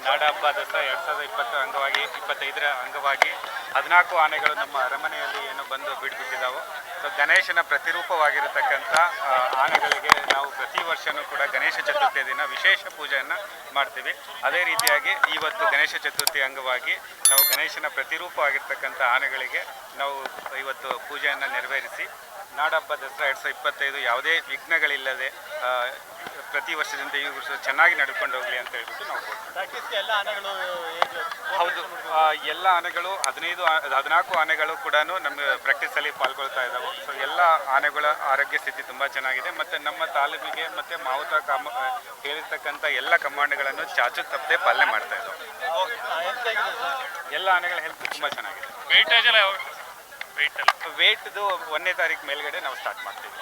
ನಾಡ ಹಬ್ಬ ದಸರಾ 2020 ಅಂಗವಾಗಿ 25ರ ಅಂಗವಾಗಿ 14 ಆನೆಗಳು ನಮ್ಮ ಅರಮನೆಯಲ್ಲಿ ಏನು ಬಂದು ಬಿಟ್ಬಿಟ್ಟಿದ್ದಾವೆ. ಸೊ ಗಣೇಶನ ಪ್ರತಿರೂಪವಾಗಿರತಕ್ಕಂಥ ಆನೆಗಳಿಗೆ ನಾವು ಪ್ರತಿ ವರ್ಷವೂ ಕೂಡ ಗಣೇಶ ಚತುರ್ಥಿಯ ದಿನ ವಿಶೇಷ ಪೂಜೆಯನ್ನು ಮಾಡ್ತೀವಿ. ಅದೇ ರೀತಿಯಾಗಿ ಇವತ್ತು ಗಣೇಶ ಚತುರ್ಥಿ ಅಂಗವಾಗಿ ನಾವು ಗಣೇಶನ ಪ್ರತಿರೂಪವಾಗಿರ್ತಕ್ಕಂಥ ಆನೆಗಳಿಗೆ ನಾವು ಇವತ್ತು ಪೂಜೆಯನ್ನು ನೆರವೇರಿಸಿ ನಾಡಹಬ್ಬ ದಸರಾ 2025 ಯಾವುದೇ ವಿಘ್ನಗಳಿಲ್ಲದೆ ಪ್ರತಿ ವರ್ಷದಿಂದ ಈ ವರ್ಷ ಚೆನ್ನಾಗಿ ನಡ್ಕೊಂಡು ಹೋಗಲಿ ಅಂತ ಹೇಳ್ಬಿಟ್ಟು ನಾವು ಹೌದು, ಎಲ್ಲ ಆನೆಗಳು 14 ಆನೆಗಳು ಕೂಡ ನಮ್ಮ ಪ್ರಾಕ್ಟೀಸಲ್ಲಿ ಪಾಲ್ಗೊಳ್ತಾ ಇದ್ದಾವೆ. ಸೊ ಎಲ್ಲ ಆನೆಗಳ ಆರೋಗ್ಯ ಸ್ಥಿತಿ ತುಂಬ ಚೆನ್ನಾಗಿದೆ ಮತ್ತು ನಮ್ಮ ತಾಲೂಕಿಗೆ ಮತ್ತು ಮಾವುತ ಹೇಳಿರ್ತಕ್ಕಂಥ ಎಲ್ಲ ಕಮಾಂಡ್ಗಳನ್ನು ಚಾಚು ತಪ್ಪದೆ ಪಾಲನೆ ಮಾಡ್ತಾ ಇದ್ದಾವೆ. ಎಲ್ಲ ಆನೆಗಳ ಹೆಲ್ತ್ ತುಂಬ ಚೆನ್ನಾಗಿದೆ. ವೇಟ್ದು 1ನೇ ತಾರೀಕು ಮೇಲ್ಗಡೆ ನಾವು ಸ್ಟಾರ್ಟ್ ಮಾಡ್ತೀವಿ.